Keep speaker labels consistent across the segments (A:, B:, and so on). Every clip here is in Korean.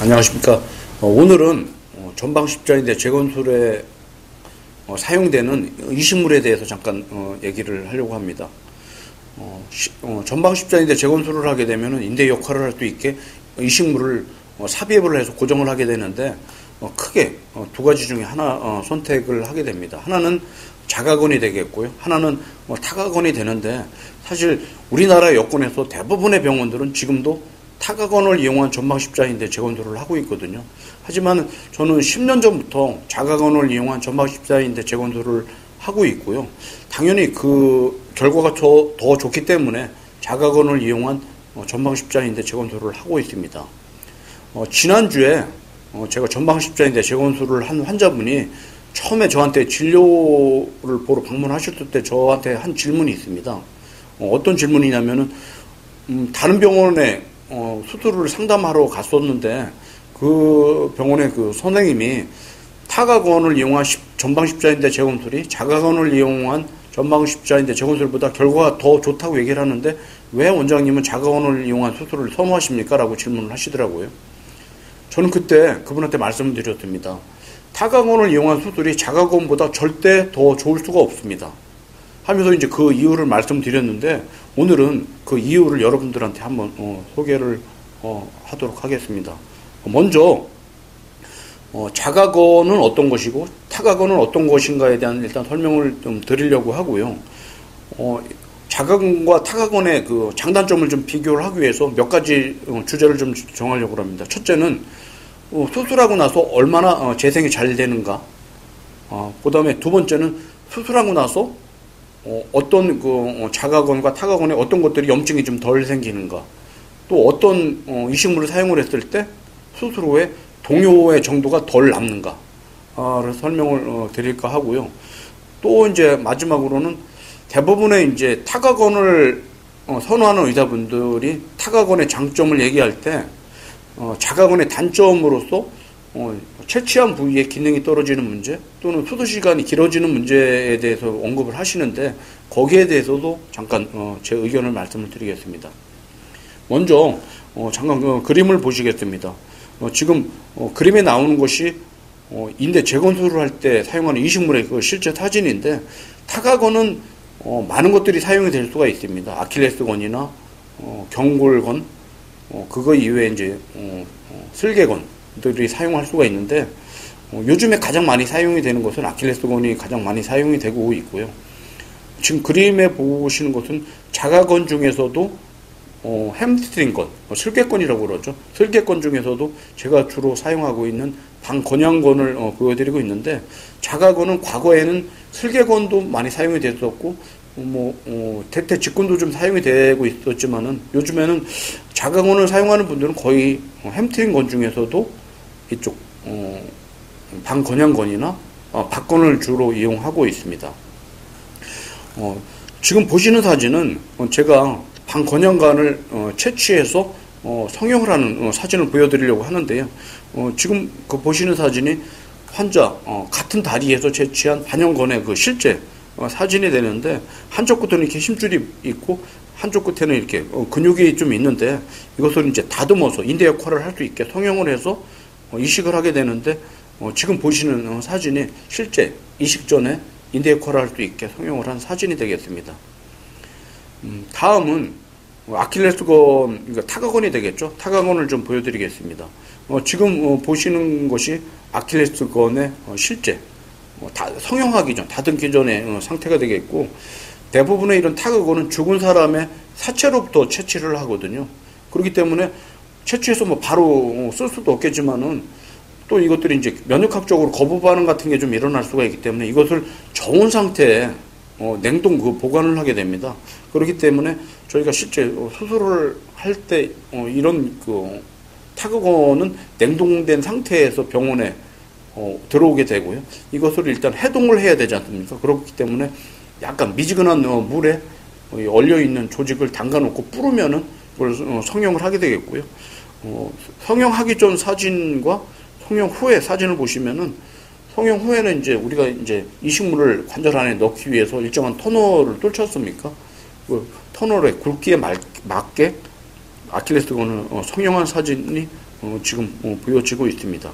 A: 안녕하십니까. 오늘은 전방십자인대 재건술에 사용되는 이식물에 대해서 잠깐 얘기를 하려고 합니다. 전방십자인대 재건술을 하게 되면 인대 역할을 할 수 있게 이식물을 삽입을 해서 고정을 하게 되는데 크게 두 가지 중에 하나 선택을 하게 됩니다. 하나는 자가건이 되겠고요. 하나는 타가건이 되는데, 사실 우리나라 여건에서 대부분의 병원들은 지금도 타가건을 이용한 전방십자인대 재건술을 하고 있거든요. 하지만 저는 10년 전부터 자가건을 이용한 전방십자인대 재건술을 하고 있고요. 당연히 그 결과가 더 좋기 때문에 자가건을 이용한 전방십자인대 재건술을 하고 있습니다. 지난주에 제가 전방십자인대 재건술을 한 환자분이 처음에 저한테 진료를 보러 방문하셨을 때 저한테 한 질문이 있습니다. 어떤 질문이냐면은 다른 병원에 수술을 상담하러 갔었는데 그 병원의 그 선생님이 타가건을 이용한 전방십자인대 재건술이 자가건을 이용한 전방십자인대 재건술보다 결과가 더 좋다고 얘기를 하는데 왜 원장님은 자가건을 이용한 수술을 선호하십니까? 라고 질문을 하시더라고요. 저는 그때 그분한테 말씀을 드렸습니다. 타가건을 이용한 수술이 자가건보다 절대 더 좋을 수가 없습니다. 하면서 이제 그 이유를 말씀드렸는데, 오늘은 그 이유를 여러분들한테 한번 소개를 하도록 하겠습니다. 먼저 자가건은 어떤 것이고 타가건은 어떤 것인가에 대한 일단 설명을 좀 드리려고 하고요. 자가건과 타가건의 그 장단점을 좀 비교를 하기 위해서 몇 가지 주제를 좀 정하려고 합니다. 첫째는 수술하고 나서 얼마나 재생이 잘 되는가. 그 다음에 두 번째는 수술하고 나서 어떤 그 자가건과 타가건에 어떤 것들이 염증이 좀 덜 생기는가. 또 어떤 이식물을 사용을 했을 때 수술 후에 동요의 정도가 덜 남는가. 를 설명을 드릴까 하고요. 또 이제 마지막으로는 대부분의 이제 타가건을 선호하는 의사분들이 타가건의 장점을 얘기할 때 자가건의 단점으로서 채취한 부위의 기능이 떨어지는 문제 또는 수술 시간이 길어지는 문제에 대해서 언급을 하시는데, 거기에 대해서도 잠깐 제 의견을 말씀을 드리겠습니다. 먼저 잠깐 그림을 보시겠습니다. 지금 그림에 나오는 것이 인대 재건술을 할 때 사용하는 이식물의 그 실제 사진인데, 타가건은 많은 것들이 사용이 될 수가 있습니다. 아킬레스건이나 경골건, 그거 이외에 이제 슬개건들이 사용할 수가 있는데, 요즘에 가장 많이 사용이 되는 것은 아킬레스건이 가장 많이 사용이 되고 있고요. 지금 그림에 보시는 것은 자가건 중에서도 햄스트링건, 슬개건이라고 그러죠. 슬개건 중에서도 제가 주로 사용하고 있는 방건양건을 보여드리고 있는데, 자가건은 과거에는 슬개건도 많이 사용이 됐었고 대퇴 직근도 좀 사용이 되고 있었지만은 요즘에는 자가건을 사용하는 분들은 거의 햄스트링건 중에서도 이쪽 방건양건이나 박건을 주로 이용하고 있습니다. 지금 보시는 사진은 제가 방건양관을 채취해서 성형을 하는 사진을 보여드리려고 하는데요. 지금 그 보시는 사진이 환자 같은 다리에서 채취한 반영건의 그 실제 사진이 되는데, 한쪽 끝에는 이렇게 힘줄이 있고 한쪽 끝에는 이렇게 근육이 좀 있는데, 이것을 이제 다듬어서 인대 역할을 할 수 있게 성형을 해서 이식을 하게 되는데, 지금 보시는 사진이 실제 이식 전에 인대 역할을 할 수 있게 성형을 한 사진이 되겠습니다. 다음은 아킬레스건, 그러니까 타가건이 되겠죠. 타가건을 좀 보여드리겠습니다. 지금 보시는 것이 아킬레스건의 실제 성형하기 전, 다듬기 전의 상태가 되겠고, 대부분의 이런 타가건은 죽은 사람의 사체로부터 채취를 하거든요. 그렇기 때문에 채취해서 바로 쓸 수도 없겠지만은 또 이것들이 이제 면역학적으로 거부 반응 같은 게 좀 일어날 수가 있기 때문에 이것을 저온 상태에 냉동 보관을 하게 됩니다. 그렇기 때문에 저희가 실제 수술을 할 때 이런 타가건은 냉동된 상태에서 병원에 들어오게 되고요. 이것을 일단 해동을 해야 되지 않습니까? 그렇기 때문에 약간 미지근한 물에 얼려있는 조직을 담가놓고 뿌르면은 그걸 성형을 하게 되겠고요. 성형하기 전 사진과 성형 후의 사진을 보시면은, 성형 후에는 이제 우리가 이제 이식물을 관절 안에 넣기 위해서 일정한 터널을 뚫쳤습니까? 그 터널의 굵기에 맞게 아킬레스건을 성형한 사진이 지금 보여지고 있습니다.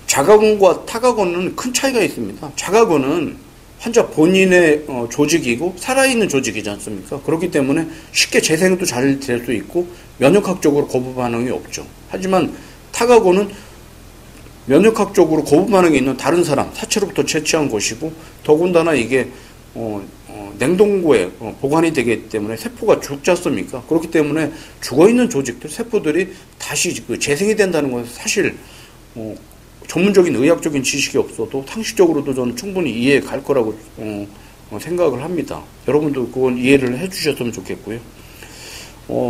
A: 자가곤과 타가곤은 큰 차이가 있습니다. 자가곤은 환자 본인의 조직이고 살아있는 조직이지 않습니까? 그렇기 때문에 쉽게 재생도 잘 될 수 있고 면역학적으로 거부 반응이 없죠. 하지만 타가곤은 면역학적으로 거부 반응이 있는 다른 사람, 사체로부터 채취한 것이고 더군다나 이게 냉동고에 보관이 되기 때문에 세포가 죽지 않습니까? 그렇기 때문에 죽어있는 조직들, 세포들이 다시 재생이 된다는 것은 사실 전문적인 의학적인 지식이 없어도 상식적으로도 저는 충분히 이해 갈 거라고 생각을 합니다. 여러분도 그건 이해를 해주셨으면 좋겠고요.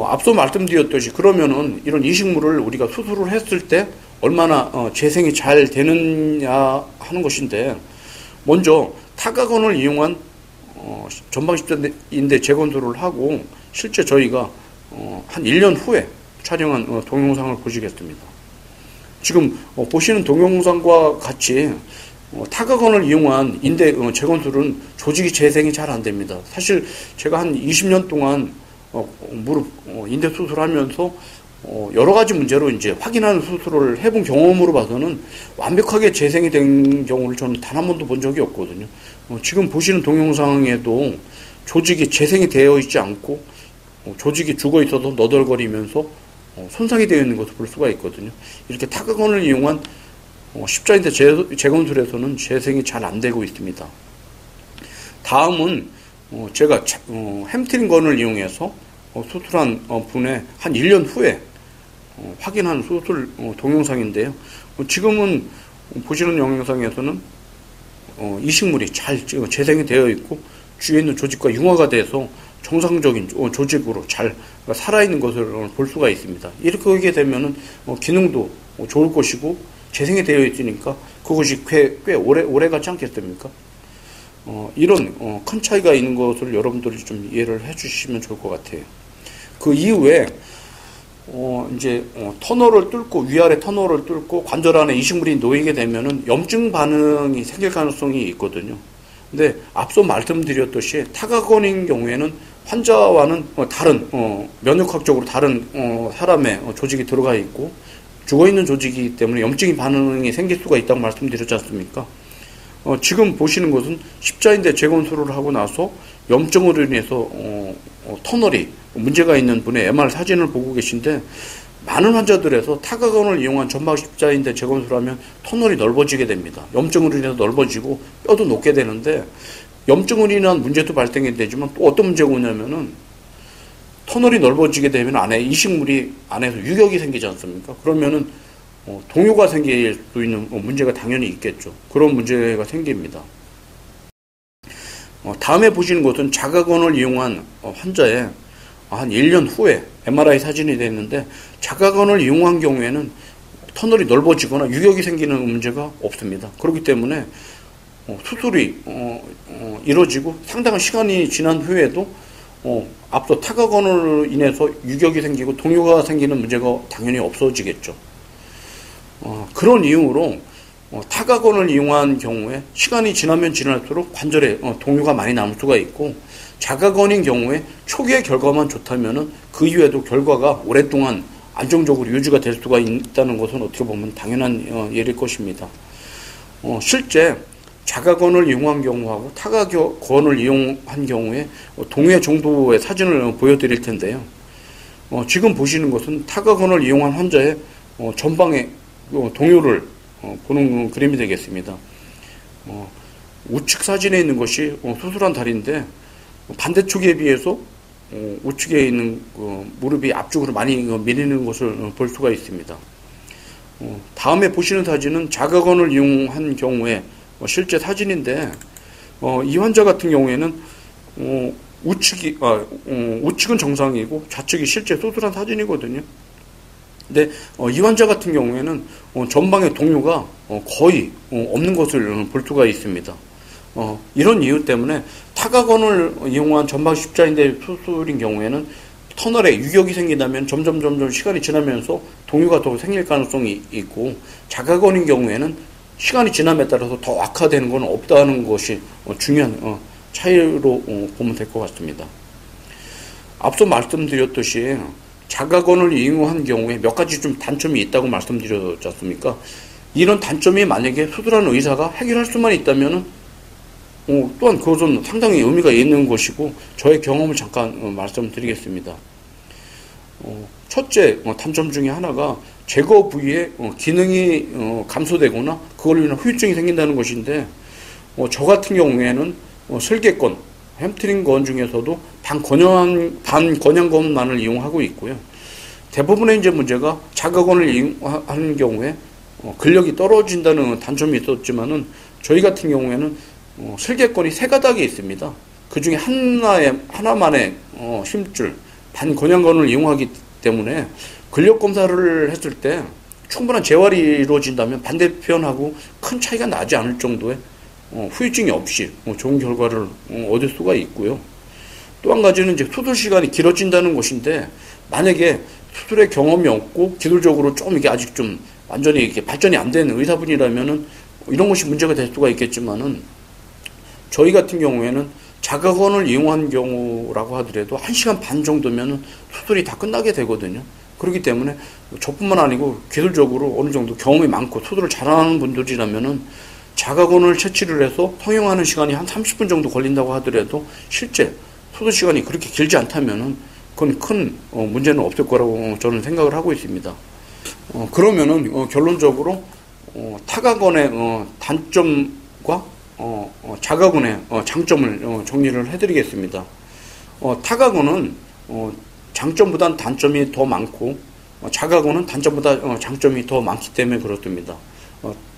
A: 앞서 말씀드렸듯이 그러면은 이런 이식물을 우리가 수술을 했을 때 얼마나 재생이 잘 되느냐 하는 것인데, 먼저 타가건을 이용한 전방십자인대 재건술을 하고 실제 저희가 한 1년 후에 촬영한 동영상을 보시겠습니다. 지금 보시는 동영상과 같이 타가건을 이용한 인대 재건술은 조직이 재생이 잘 안 됩니다. 사실 제가 한 20년 동안 무릎 인대 수술하면서 여러 가지 문제로 이제 확인하는 수술을 해본 경험으로 봐서는 완벽하게 재생이 된 경우를 저는 단 한 번도 본 적이 없거든요. 지금 보시는 동영상에도 조직이 재생이 되어 있지 않고 조직이 죽어 있어서 너덜거리면서 손상이 되어 있는 것을 볼 수가 있거든요. 이렇게 타가건을 이용한 십자인대 재건술에서는 재생이 잘 안 되고 있습니다. 다음은 제가 햄스트링건을 이용해서 수술한 분의 한 1년 후에 확인한 수술 동영상인데요. 지금은 보시는 영상에서는 이식물이 잘 재생이 되어 있고 주위에 있는 조직과 융화가 돼서 정상적인 조직으로 잘 살아있는 것을 볼 수가 있습니다. 이렇게 하게 되면은 기능도 좋을 것이고 재생이 되어 있으니까 그것이 꽤 오래 가지 않겠습니까? 이런 큰 차이가 있는 것을 여러분들이 좀 이해를 해주시면 좋을 것 같아요. 그 이후에 이제 터널을 뚫고 위아래 터널을 뚫고 관절 안에 이식물이 놓이게 되면은 염증 반응이 생길 가능성이 있거든요. 근데 앞서 말씀드렸듯이 타가건인 경우에는 환자와는 다른 면역학적으로 다른 사람의 조직이 들어가 있고 죽어있는 조직이기 때문에 염증이 반응이 생길 수가 있다고 말씀드렸지 않습니까? 지금 보시는 것은 십자인대 재건술을 하고 나서 염증으로 인해서 터널이 문제가 있는 분의 MR 사진을 보고 계신데, 많은 환자들에서 타가건을 이용한 전방 십자인대 재건술하면 터널이 넓어지게 됩니다. 염증으로 인해서 넓어지고 뼈도 녹게 되는데, 염증으로 인한 문제도 발생이 되지만 또 어떤 문제가 오냐면은 터널이 넓어지게 되면 안에 이식물이 안에서 유격이 생기지 않습니까? 그러면은 동요가 생길 수 있는 문제가 당연히 있겠죠. 그런 문제가 생깁니다. 다음에 보시는 것은 자가건을 이용한 환자의 한 1년 후에 MRI 사진이 되는데, 자가건을 이용한 경우에는 터널이 넓어지거나 유격이 생기는 문제가 없습니다. 그렇기 때문에 수술이 이루어지고 상당한 시간이 지난 후에도 앞서 타가건으로 인해서 유격이 생기고 동요가 생기는 문제가 당연히 없어지겠죠. 그런 이유로 타가건을 이용한 경우에 시간이 지나면 지날수록 관절에 동요가 많이 남을 수가 있고, 자가건인 경우에 초기의 결과만 좋다면은 그 이후에도 결과가 오랫동안 안정적으로 유지가 될 수가 있다는 것은 어떻게 보면 당연한 예일 것입니다. 실제 자가건을 이용한 경우하고 타가건을 이용한 경우에 동요 정도의 사진을 보여드릴 텐데요. 지금 보시는 것은 타가건을 이용한 환자의 전방의 동요를 보는 그림이 되겠습니다. 우측 사진에 있는 것이 수술한 다리인데, 반대쪽에 비해서 우측에 있는 무릎이 앞쪽으로 많이 밀리는 것을 볼 수가 있습니다. 다음에 보시는 사진은 자가건을 이용한 경우에 실제 사진인데, 이 환자 같은 경우에는 우측은 정상이고 좌측이 실제 수술한 사진이거든요. 근데 이 환자 같은 경우에는 전방의 동요가 거의 없는 것을 볼 수가 있습니다. 이런 이유 때문에 타가건을 이용한 전방 십자인대 수술인 경우에는 터널에 유격이 생긴다면 점점 시간이 지나면서 동요가 더 생길 가능성이 있고, 자가건인 경우에는 시간이 지남에 따라서 더 악화되는 건 없다는 것이 중요한 차이로 보면 될 것 같습니다. 앞서 말씀드렸듯이 자가권을 이용한 경우에 몇 가지 좀 단점이 있다고 말씀드렸지 않습니까? 이런 단점이 만약에 수술하는 의사가 해결할 수만 있다면은 또한 그것은 상당히 의미가 있는 것이고, 저의 경험을 잠깐 말씀드리겠습니다. 첫째 단점 중에 하나가 제거 부위의 기능이 감소되거나 그걸로 인한 후유증이 생긴다는 것인데, 저 같은 경우에는 슬개권, 햄트링건 중에서도 반건양건만을 이용하고 있고요. 대부분의 이제 문제가 자가건을 이용하는 경우에 근력이 떨어진다는 단점이 있었지만은, 저희 같은 경우에는 슬개건이 세 가닥이 있습니다. 그 중에 하나만의 힘줄, 반건양건을 이용하기 때문에 근력 검사를 했을 때 충분한 재활이 이루어진다면 반대편하고 큰 차이가 나지 않을 정도의 후유증이 없이 좋은 결과를 얻을 수가 있고요. 또 한 가지는 이제 수술 시간이 길어진다는 것인데, 만약에 수술의 경험이 없고 기술적으로 좀 이게 아직 좀 완전히 이렇게 발전이 안 된 의사분이라면은 이런 것이 문제가 될 수가 있겠지만은, 저희 같은 경우에는 자가건을 이용한 경우라고 하더라도 1시간 반 정도면은 수술이 다 끝나게 되거든요. 그렇기 때문에 저뿐만 아니고 기술적으로 어느 정도 경험이 많고 수술을 잘하는 분들이라면은 자가건을 채취를 해서 성형하는 시간이 한 30분 정도 걸린다고 하더라도 실제 수술 시간이 그렇게 길지 않다면은 그건 큰 문제는 없을 거라고 저는 생각을 하고 있습니다. 그러면은 결론적으로 타가건의 단점과 자가건의 장점을 정리를 해드리겠습니다. 타가건은 장점보다는 단점이 더 많고, 자가건은 단점보다 장점이 더 많기 때문에 그렇습니다.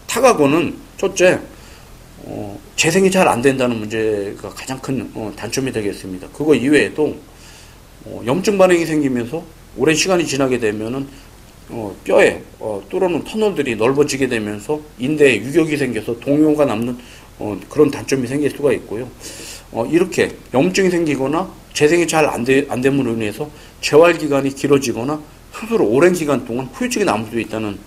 A: 타가건은 첫째, 재생이 잘 안 된다는 문제가 가장 큰 단점이 되겠습니다. 그거 이외에도 염증 반응이 생기면서 오랜 시간이 지나게 되면은 뼈에 뚫어놓은 터널들이 넓어지게 되면서 인대에 유격이 생겨서 동요가 남는 그런 단점이 생길 수가 있고요. 이렇게 염증이 생기거나 재생이 잘 안 됨으로 인해서 재활 기간이 길어지거나 스스로 오랜 기간 동안 후유증이 남을 수 있다는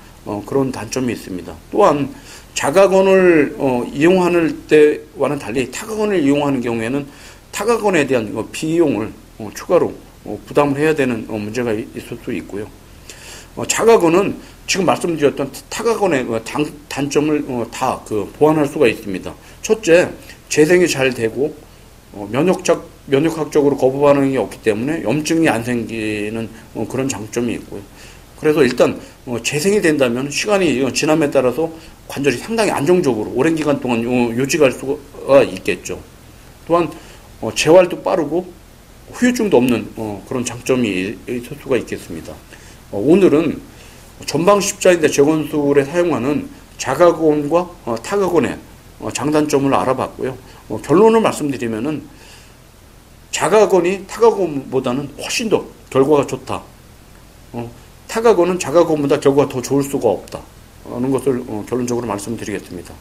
A: 그런 단점이 있습니다. 또한 자가건을 이용하는 때와는 달리 타가건을 이용하는 경우에는 타가건에 대한 비용을 추가로 부담을 해야 되는 문제가 있을 수 있고요. 자가건은 지금 말씀드렸던 타가건의 단점을 다 보완할 수가 있습니다. 첫째, 재생이 잘 되고 면역학적으로 거부 반응이 없기 때문에 염증이 안 생기는 그런 장점이 있고요. 그래서 일단 재생이 된다면 시간이 지남에 따라서 관절이 상당히 안정적으로 오랜 기간 동안 유지할 수가 있겠죠. 또한 재활도 빠르고 후유증도 없는 그런 장점이 있을 수가 있겠습니다. 오늘은 전방 십자인대 재건술에 사용하는 자가건과 타가건의 장단점을 알아봤고요. 결론을 말씀드리면은 자가건이 타가건보다는 훨씬 더 결과가 좋다. 타가건은 자가건보다 결과가 더 좋을 수가 없다. 하는 것을 결론적으로 말씀드리겠습니다.